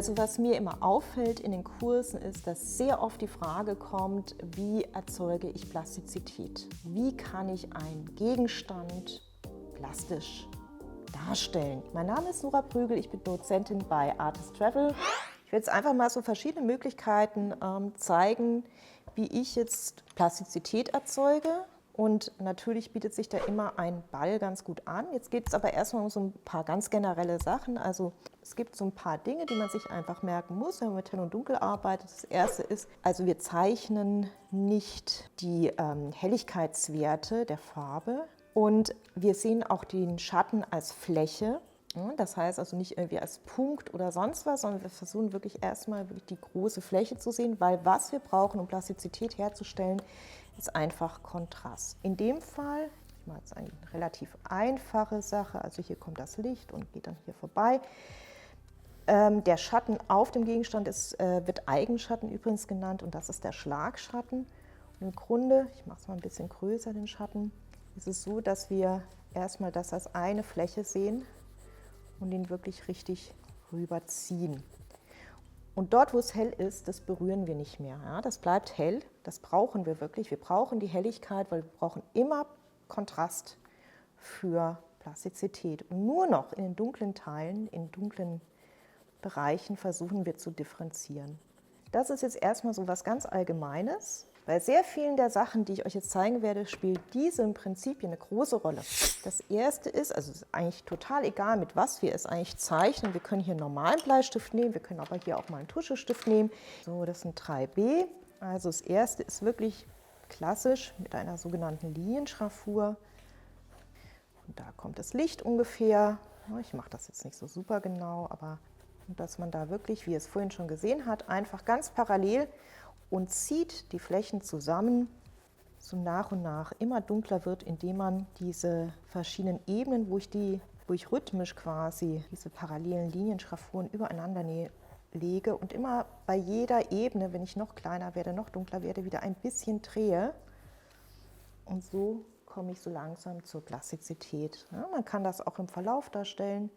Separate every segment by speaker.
Speaker 1: Also was mir immer auffällt in den Kursen ist, dass sehr oft die Frage kommt, wie erzeuge ich Plastizität? Wie kann ich einen Gegenstand plastisch darstellen? Mein Name ist Nora Prügel, ich bin Dozentin bei Artist Travel. Ich will jetzt einfach mal so verschiedene Möglichkeiten zeigen, wie ich jetzt Plastizität erzeuge. Und natürlich bietet sich da immer ein Ball ganz gut an. Jetzt geht es aber erstmal um so ein paar ganz generelle Sachen. Also es gibt so ein paar Dinge, die man sich einfach merken muss, wenn man mit Hell und Dunkel arbeitet. Das erste ist, also wir zeichnen nicht die Helligkeitswerte der Farbe und wir sehen auch den Schatten als Fläche. Das heißt also nicht irgendwie als Punkt oder sonst was, sondern wir versuchen wirklich erstmal wirklich die große Fläche zu sehen, weil was wir brauchen, um Plastizität herzustellen, ist einfach Kontrast. In dem Fall, ich mache jetzt eine relativ einfache Sache, also hier kommt das Licht und geht dann hier vorbei. Der Schatten auf dem Gegenstand wird Eigenschatten übrigens genannt und das ist der Schlagschatten. Und im Grunde, ich mache es mal ein bisschen größer, den Schatten, ist es so, dass wir erstmal das als eine Fläche sehen und ihn wirklich richtig rüberziehen. Und dort, wo es hell ist, das berühren wir nicht mehr. Ja? Das bleibt hell, das brauchen wir wirklich. Wir brauchen die Helligkeit, weil wir brauchen immer Kontrast für Plastizität. Und nur noch in den dunklen Teilen, in dunklen Bereichen versuchen wir zu differenzieren. Das ist jetzt erstmal so was ganz Allgemeines. Bei sehr vielen der Sachen, die ich euch jetzt zeigen werde, spielt diese im Prinzip hier eine große Rolle. Das erste ist, also es ist eigentlich total egal, mit was wir es eigentlich zeichnen. Wir können hier einen normalen Bleistift nehmen, wir können aber hier auch mal einen Tuschestift nehmen. So, das sind 3B. Also das erste ist wirklich klassisch mit einer sogenannten Linienschraffur. Und da kommt das Licht ungefähr. Ich mache das jetzt nicht so super genau, aber dass man da wirklich, wie ihr es vorhin schon gesehen habt, einfach ganz parallel und zieht die Flächen zusammen, so nach und nach immer dunkler wird, indem man diese verschiedenen Ebenen, wo ich rhythmisch quasi diese parallelen Linienschraffuren übereinander lege und immer bei jeder Ebene, wenn ich noch kleiner werde, noch dunkler werde, wieder ein bisschen drehe. Und so komme ich so langsam zur Plastizität. Ja, man kann das auch im Verlauf darstellen,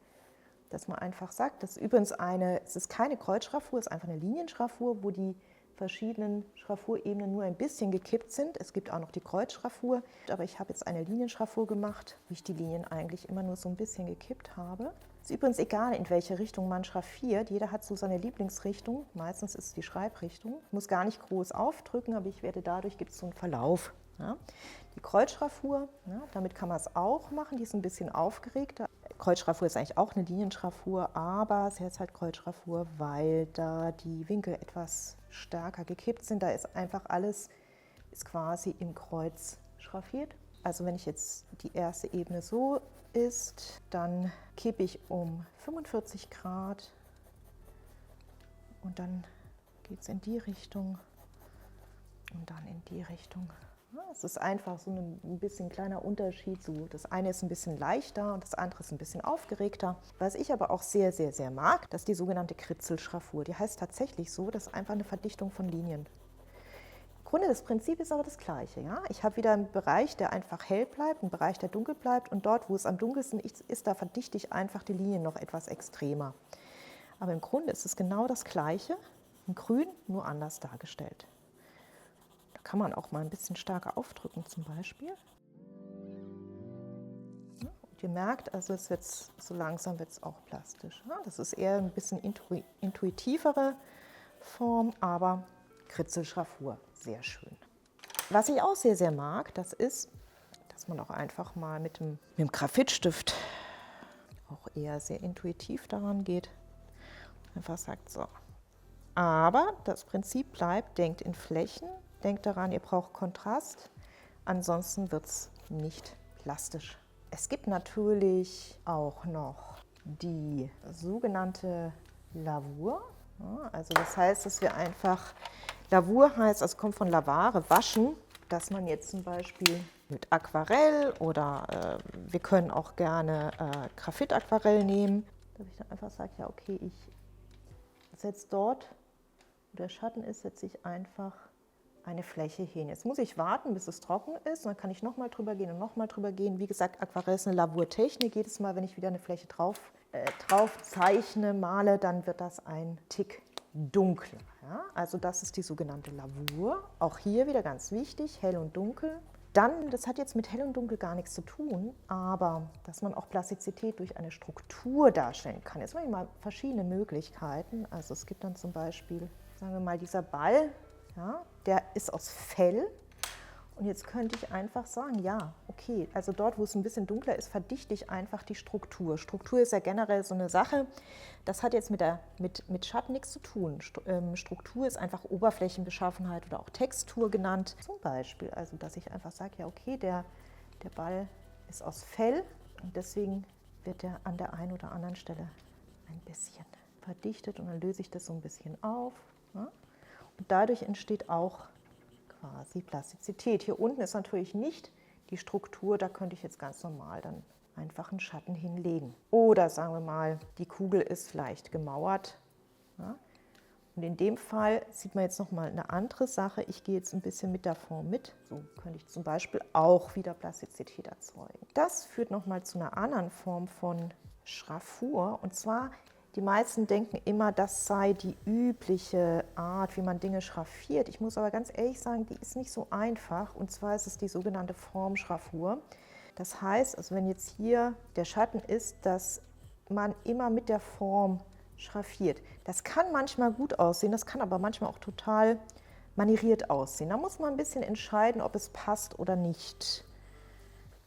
Speaker 1: dass man einfach sagt, das ist übrigens es ist keine Kreuzschraffur, es ist einfach eine Linienschraffur, wo die verschiedenen Schraffurebenen nur ein bisschen gekippt sind. Es gibt auch noch die Kreuzschraffur, aber ich habe jetzt eine Linienschraffur gemacht, wie ich die Linien eigentlich immer nur so ein bisschen gekippt habe. Es ist übrigens egal, in welche Richtung man schraffiert. Jeder hat so seine Lieblingsrichtung. Meistens ist es die Schreibrichtung. Ich muss gar nicht groß aufdrücken, aber dadurch gibt es so einen Verlauf. Ja. Die Kreuzschraffur, ja, damit kann man es auch machen, die ist ein bisschen aufgeregter. Kreuzschraffur ist eigentlich auch eine Linienschraffur, aber sie heißt halt Kreuzschraffur, weil da die Winkel etwas stärker gekippt sind. Da ist einfach alles quasi im Kreuz schraffiert. Also wenn ich jetzt die erste Ebene so ist, dann kippe ich um 45 Grad und dann geht es in die Richtung und dann in die Richtung. Es ist einfach so ein bisschen kleiner Unterschied. So, das eine ist ein bisschen leichter und das andere ist ein bisschen aufgeregter. Was ich aber auch sehr, sehr, sehr mag, das ist die sogenannte Kritzelschraffur. Die heißt tatsächlich so, das ist einfach eine Verdichtung von Linien. Im Grunde das Prinzip ist aber das gleiche. Ja? Ich habe wieder einen Bereich, der einfach hell bleibt, einen Bereich, der dunkel bleibt und dort, wo es am dunkelsten ist, da verdichte ich einfach die Linien noch etwas extremer. Aber im Grunde ist es genau das Gleiche, in grün, nur anders dargestellt. Kann man auch mal ein bisschen stärker aufdrücken zum Beispiel. Ja, und ihr merkt, also so langsam wird es auch plastisch. Ja, das ist eher ein bisschen intuitivere Form, aber Kritzelschraffur, sehr schön. Was ich auch sehr, sehr mag, das ist, dass man auch einfach mal mit dem Graphitstift auch eher sehr intuitiv daran geht. Einfach sagt so. Aber das Prinzip bleibt, denkt in Flächen. Denkt daran, ihr braucht Kontrast, ansonsten wird es nicht plastisch. Es gibt natürlich auch noch die sogenannte Lavur. Ja, also das heißt, dass wir einfach, Lavur heißt, also kommt von lavare, waschen, dass man jetzt zum Beispiel mit Aquarell oder wir können auch gerne Graphit-Aquarell nehmen, dass ich dann einfach sage, ja okay, ich setze dort, wo der Schatten ist, setze ich einfach eine Fläche hin. Jetzt muss ich warten, bis es trocken ist, und dann kann ich nochmal drüber gehen und nochmal drüber gehen. Wie gesagt, Aquarell ist eine Lavurtechnik. Jedes Mal, wenn ich wieder eine Fläche drauf zeichne, male, dann wird das ein Tick dunkler. Ja? Also das ist die sogenannte Lavur. Auch hier wieder ganz wichtig, hell und dunkel. Dann, das hat jetzt mit hell und dunkel gar nichts zu tun, aber dass man auch Plastizität durch eine Struktur darstellen kann. Jetzt habe ich mal verschiedene Möglichkeiten. Also es gibt dann zum Beispiel, sagen wir mal, dieser Ball, ja, der ist aus Fell. Und jetzt könnte ich einfach sagen, ja, okay, also dort, wo es ein bisschen dunkler ist, verdichte ich einfach die Struktur. Struktur ist ja generell so eine Sache, das hat jetzt mit Schatten nichts zu tun. Struktur ist einfach Oberflächenbeschaffenheit oder auch Textur genannt. Zum Beispiel, also dass ich einfach sage, ja okay, der Ball ist aus Fell und deswegen wird er an der einen oder anderen Stelle ein bisschen verdichtet und dann löse ich das so ein bisschen auf. Ja? Und dadurch entsteht auch quasi Plastizität. Hier unten ist natürlich nicht die Struktur, da könnte ich jetzt ganz normal dann einfach einen Schatten hinlegen. Oder sagen wir mal, die Kugel ist vielleicht gemauert. Ja? Und in dem Fall sieht man jetzt nochmal eine andere Sache. Ich gehe jetzt ein bisschen mit der Form mit. So könnte ich zum Beispiel auch wieder Plastizität erzeugen. Das führt nochmal zu einer anderen Form von Schraffur. Und zwar, die meisten denken immer, das sei die übliche Art, wie man Dinge schraffiert. Ich muss aber ganz ehrlich sagen, die ist nicht so einfach. Und zwar ist es die sogenannte Formschraffur. Das heißt, also wenn jetzt hier der Schatten ist, dass man immer mit der Form schraffiert. Das kann manchmal gut aussehen, das kann aber manchmal auch total manieriert aussehen. Da muss man ein bisschen entscheiden, ob es passt oder nicht.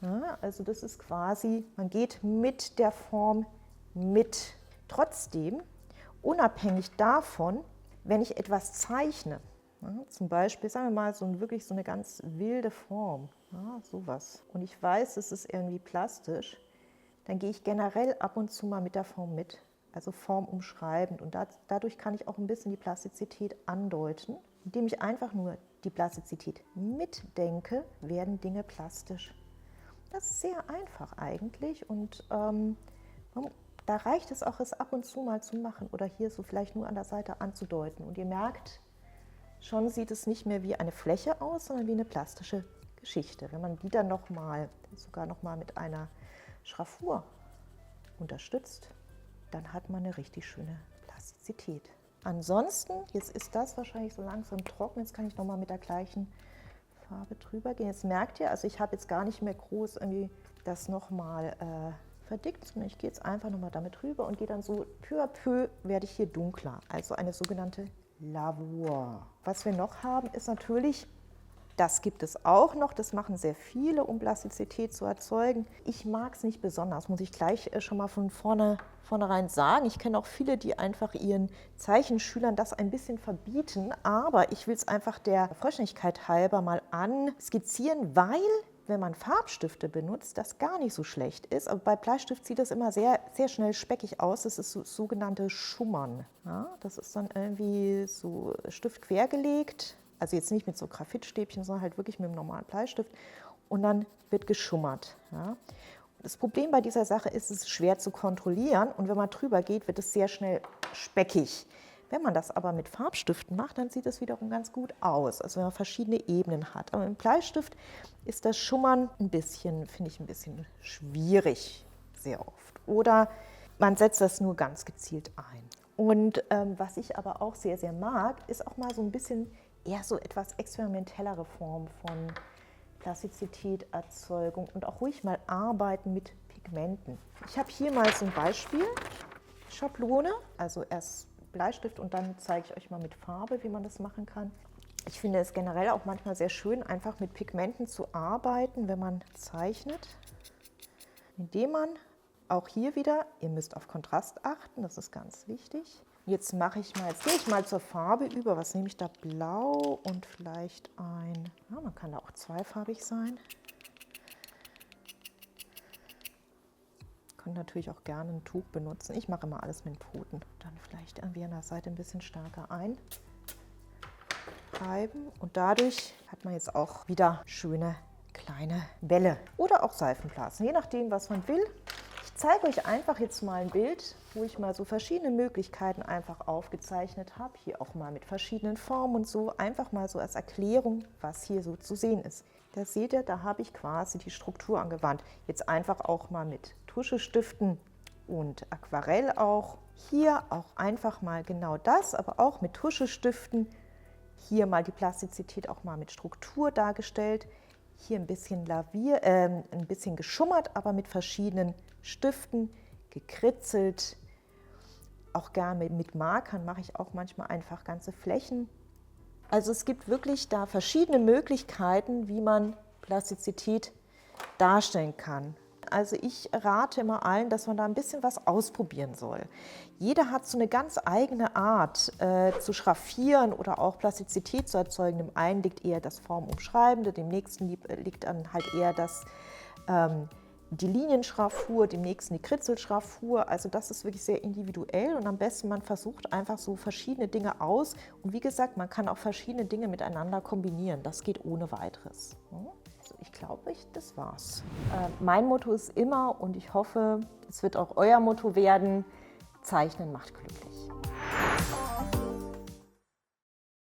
Speaker 1: Ja, also das ist quasi, man geht mit der Form mit. Trotzdem, unabhängig davon, wenn ich etwas zeichne, ja, zum Beispiel, sagen wir mal, wirklich so eine ganz wilde Form, ja, sowas, und ich weiß, es ist irgendwie plastisch, dann gehe ich generell ab und zu mal mit der Form mit, also formumschreibend. Und dadurch kann ich auch ein bisschen die Plastizität andeuten. Indem ich einfach nur die Plastizität mitdenke, werden Dinge plastisch. Das ist sehr einfach eigentlich und da reicht es auch, es ab und zu mal zu machen oder hier so vielleicht nur an der Seite anzudeuten. Und ihr merkt, schon sieht es nicht mehr wie eine Fläche aus, sondern wie eine plastische Geschichte. Wenn man die dann sogar noch mal mit einer Schraffur unterstützt, dann hat man eine richtig schöne Plastizität. Ansonsten, jetzt ist das wahrscheinlich so langsam trocken, jetzt kann ich noch mal mit der gleichen Farbe drüber gehen. Jetzt merkt ihr, also ich habe jetzt gar nicht mehr groß irgendwie das noch mal verdickt, sondern ich gehe jetzt einfach nochmal damit rüber und gehe dann so peu à peu, werde ich hier dunkler, also eine sogenannte Lavur. Was wir noch haben, ist natürlich, das gibt es auch noch, das machen sehr viele, um Plastizität zu erzeugen. Ich mag es nicht besonders, muss ich gleich schon mal von vornherein sagen. Ich kenne auch viele, die einfach ihren Zeichenschülern das ein bisschen verbieten, aber ich will es einfach der Vollständigkeit halber mal anskizzieren, weil wenn man Farbstifte benutzt, das gar nicht so schlecht ist. Aber bei Bleistift sieht das immer sehr, sehr schnell speckig aus. Das ist so sogenannte Schummern. Ja, das ist dann irgendwie so Stift quergelegt, also jetzt nicht mit so Graphitstäbchen, sondern halt wirklich mit einem normalen Bleistift. Und dann wird geschummert. Ja. Das Problem bei dieser Sache ist, es ist schwer zu kontrollieren. Und wenn man drüber geht, wird es sehr schnell speckig. Wenn man das aber mit Farbstiften macht, dann sieht es wiederum ganz gut aus, also wenn man verschiedene Ebenen hat. Aber mit Bleistift ist das Schummern finde ich ein bisschen schwierig, sehr oft. Oder man setzt das nur ganz gezielt ein. Und was ich aber auch sehr, sehr mag, ist auch mal so ein bisschen eher so etwas experimentellere Form von Plastizitäterzeugung und auch ruhig mal arbeiten mit Pigmenten. Ich habe hier mal so ein Beispiel, Schablone, also erst Bleistift und dann zeige ich euch mal mit Farbe, wie man das machen kann. Ich finde es generell auch manchmal sehr schön, einfach mit Pigmenten zu arbeiten, wenn man zeichnet, indem man auch hier wieder, ihr müsst auf Kontrast achten, das ist ganz wichtig. Jetzt gehe ich mal zur Farbe über. Was nehme ich da? Blau und vielleicht man kann da auch zweifarbig sein. Könnt natürlich auch gerne ein Tuch benutzen. Ich mache immer alles mit den Pfoten. Dann vielleicht irgendwie an der Seite ein bisschen stärker eintreiben. Und dadurch hat man jetzt auch wieder schöne kleine Bälle. Oder auch Seifenblasen, je nachdem, was man will. Ich zeige euch einfach jetzt mal ein Bild, wo ich mal so verschiedene Möglichkeiten einfach aufgezeichnet habe. Hier auch mal mit verschiedenen Formen und so. Einfach mal so als Erklärung, was hier so zu sehen ist. Da seht ihr, da habe ich quasi die Struktur angewandt. Jetzt einfach auch mal mit Tuschestiften und Aquarell auch. Hier auch einfach mal genau das, aber auch mit Tuschestiften. Hier mal die Plastizität auch mal mit Struktur dargestellt. Hier ein bisschen ein bisschen geschummert, aber mit verschiedenen Stiften, gekritzelt. Auch gerne mit Markern mache ich auch manchmal einfach ganze Flächen. Also es gibt wirklich da verschiedene Möglichkeiten, wie man Plastizität darstellen kann. Also ich rate immer allen, dass man da ein bisschen was ausprobieren soll. Jeder hat so eine ganz eigene Art zu schraffieren oder auch Plastizität zu erzeugen. Dem einen liegt eher das Formumschreibende, dem nächsten liegt dann halt eher die Linienschraffur, dem nächsten die Kritzelschraffur. Also das ist wirklich sehr individuell und am besten man versucht einfach so verschiedene Dinge aus. Und wie gesagt, man kann auch verschiedene Dinge miteinander kombinieren. Das geht ohne weiteres. Ich glaube, das war's. Mein Motto ist immer, und ich hoffe, es wird auch euer Motto werden: Zeichnen macht glücklich.